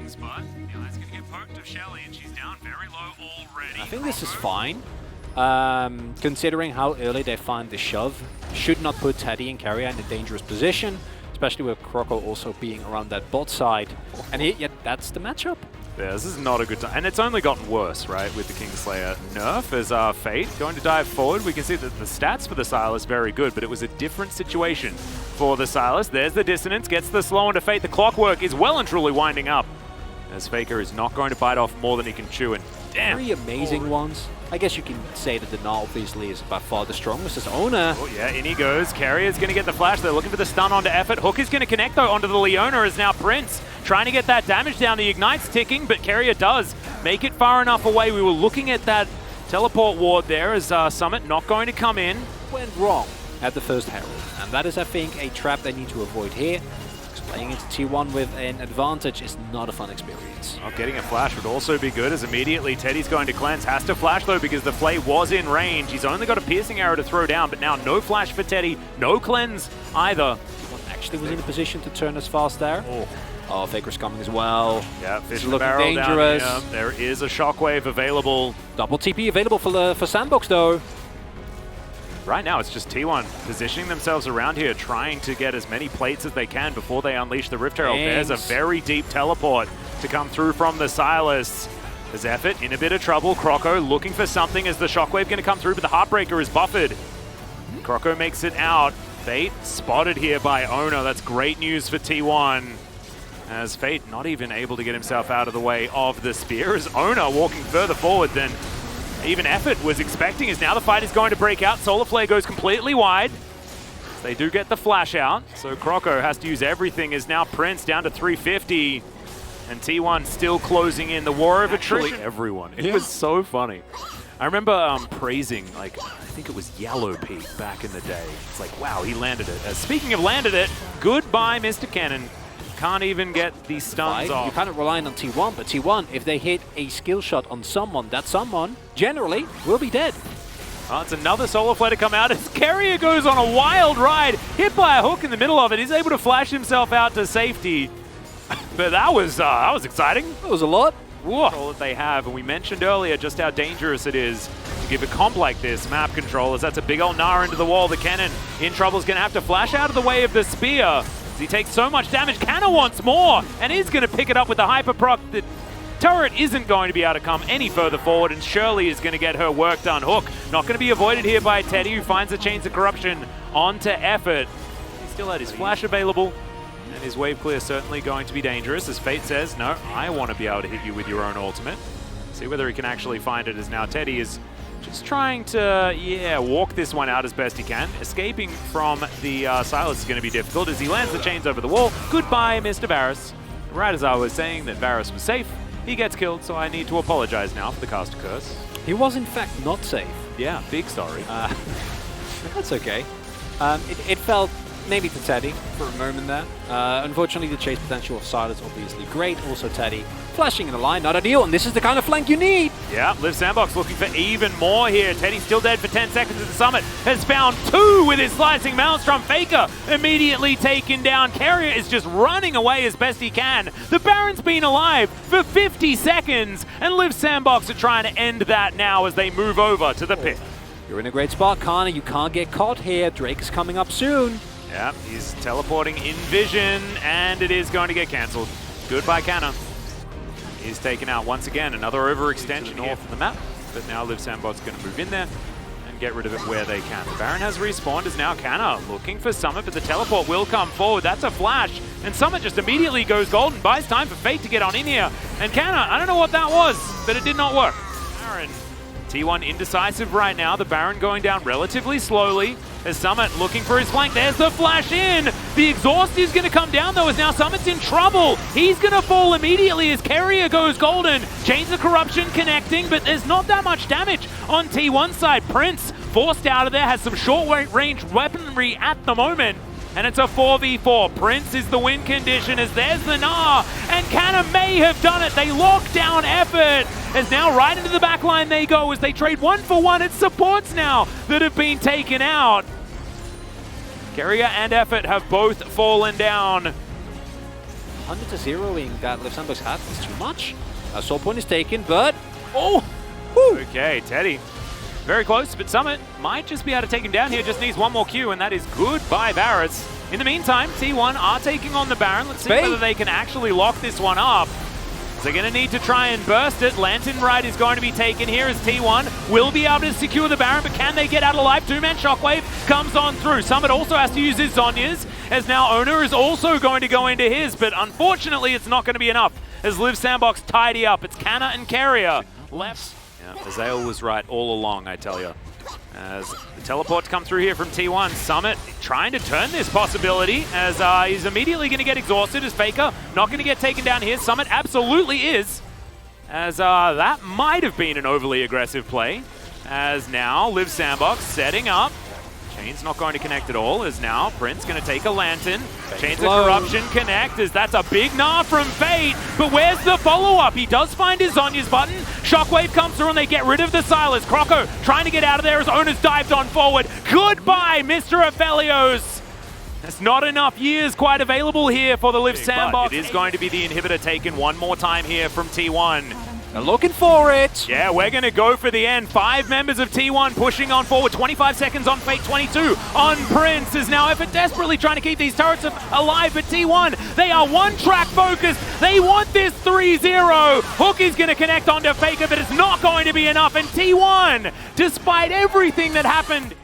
spot. The eye's gonna get poked of Shelly, and she's down very low already. I think this is fine. Considering how early they find the shove, should not put Teddy and Carrier in a dangerous position, especially with Croco also being around that bot side. And yet that's the matchup. Yeah, this is not a good time. And it's only gotten worse, right, with the Kingslayer nerf as Fate going to dive forward. We can see that the stats for the Sylas very good, but it was a different situation for the Sylas. There's the dissonance, gets the slow into Fate. The clockwork is well and truly winding up, as Faker is not going to bite off more than he can chew. And damn. Very amazing ones. I guess you can say that the Gnar obviously is by far the strongest as owner. Oh yeah, in he goes. Carrier's going to get the flash. They're looking for the stun onto Effort. Hook is going to connect though onto the Leona as now Prince trying to get that damage down. The Ignite's ticking, but Carrier does make it far enough away. We were looking at that teleport ward there as Summit not going to come in. Went wrong at the first Herald, and that is, I think, a trap they need to avoid here. Playing into T1 with an advantage is not a fun experience. Oh, getting a flash would also be good, as immediately Teddy's going to cleanse. Has to flash though because the Flay was in range. He's only got a piercing arrow to throw down, but now no flash for Teddy, no cleanse either. T1 actually was in a position to turn as fast there. Oh, Faker's coming as well. Yeah, fish looking barrel dangerous. Down here. There is a shockwave available. Double TP available for Sandbox though. Right now, it's just T1 positioning themselves around here, trying to get as many plates as they can before they unleash the Rift Herald. There's a very deep teleport to come through from the Sylas. There's Effort in a bit of trouble. Croco looking for something. Is the Shockwave going to come through? But the Heartbreaker is buffered. Croco makes it out. Fate spotted here by Ono. That's great news for T1. As Fate not even able to get himself out of the way of the spear. As Ono walking further forward than even Effort was expecting, as now the fight is going to break out. Solar Flare goes completely wide. They do get the flash out, so Croco has to use everything. As now Prince down to 350, and T1 still closing in. The war of attrition. Everyone. It was so funny. I remember praising, like, I think it was Yellow Pete back in the day. It's like, wow, he landed it. Speaking of landed it, goodbye, Mr. Cannon. Can't even get these stuns off. You're kind of relying on T1, but T1, if they hit a skill shot on someone, that someone generally will be dead. Oh, it's another Solar Flare to come out as Carrier goes on a wild ride, hit by a hook in the middle of it. He's able to flash himself out to safety. But that was exciting. That was a lot. All that they have, and we mentioned earlier just how dangerous it is to give a comp like this map control, as that's a big old Gnar into the wall. The Cannon in trouble is going to have to flash out of the way of the spear. He takes so much damage. Canna wants more, and is going to pick it up with the hyper proc. The turret isn't going to be able to come any further forward, and Shirley is going to get her work done. Hook not going to be avoided here by Teddy, who finds the Chains of Corruption onto Effort. He still had his flash available, and his wave clear certainly going to be dangerous, as Fate says, no, I want to be able to hit you with your own ultimate. See whether he can actually find it, as now Teddy is just trying to, walk this one out as best he can. Escaping from the Sylas is going to be difficult as he lands the chains over the wall. Goodbye, Mr. Varus. Right as I was saying that Varus was safe, he gets killed, so I need to apologize now for the caster curse. He was in fact not safe. Yeah, big sorry. That's okay. It felt maybe to Teddy for a moment there. Unfortunately, the chase potential of Sylas obviously great. Also Teddy flashing in the line, not ideal, and this is the kind of flank you need. Yeah, Liv Sandbox looking for even more here. Teddy's still dead for 10 seconds at the summit. Has found two with his slicing Maelstrom. Faker immediately taken down. Carrier is just running away as best he can. The Baron's been alive for 50 seconds, and Liv Sandbox are trying to end that now as they move over to the pit. You're in a great spot, Kana. You can't get caught here. Drake is coming up soon. Yeah, he's teleporting in vision, and it is going to get cancelled. Goodbye, Canna. He's taken out once again. Another overextension here from the map, but now Liv Sandbot's going to move in there and get rid of it where they can. The Baron has respawned as now Canna looking for Summit, but the teleport will come forward. That's a flash, and Summit just immediately goes golden, buys time for Fate to get on in here. And Canna, I don't know what that was, but it did not work. Baron, T1 indecisive right now. The Baron going down relatively slowly. As Summit looking for his flank. There's the flash in. The exhaust is going to come down though, as now Summit's in trouble. He's going to fall immediately as Carrier goes golden. Chains of Corruption connecting, but there's not that much damage on T1 side. Prince forced out of there, has some short-range weaponry at the moment. And it's a 4v4. Prince is the win condition as there's the Gnar. And Canna may have done it. They lock down Effort. As now right into the back line they go as they trade 1-for-1. It's supports now that have been taken out. Carrier and Effort have both fallen down. 100 to 0ing that Liv Sandbox had is too much. Soul point is taken, but... Oh! Woo. Okay, Teddy. Very close, but Summit might just be able to take him down here. Just needs one more Q, and that is goodbye, Barretts. In the meantime, T1 are taking on the Baron. Let's see whether they can actually lock this one up. They're going to need to try and burst it. Lantern Ride is going to be taken here as T1 will be able to secure the Baron, but can they get out alive? Two-man Shockwave comes on through. Summit also has to use his Zhonya's, as now Owner is also going to go into his, but unfortunately it's not going to be enough as Liv Sandbox tidy up. It's Canna and Carrier left. Yeah, Azael was right all along, I tell you. As the teleport to come through here from T1, Summit trying to turn this possibility as he's immediately going to get exhausted as Faker not going to get taken down here. Summit absolutely is, as that might have been an overly aggressive play. As now Liv Sandbox setting up. Chain's not going to connect at all, as now Prince going to take a Lantern. Chains of Corruption connect, as that's a big gnaw from Fate, but where's the follow-up? He does find his Zhonya's button. Shockwave comes through and they get rid of the Silas. Croco trying to get out of there as Owners dived on forward. Goodbye, Mr. Aphelios. There's not enough years quite available here for the Liv Sandbox. It is going to be the inhibitor taken one more time here from T1. They're looking for it. Yeah, we're going to go for the end. 5 members of T1 pushing on forward. 25 seconds on Fate, 22 on Prince. Is now Effort desperately trying to keep these turrets alive, but T1, they are one-track focused. They want this 3-0. Hook is going to connect onto Faker, but it's not going to be enough. And T1, despite everything that happened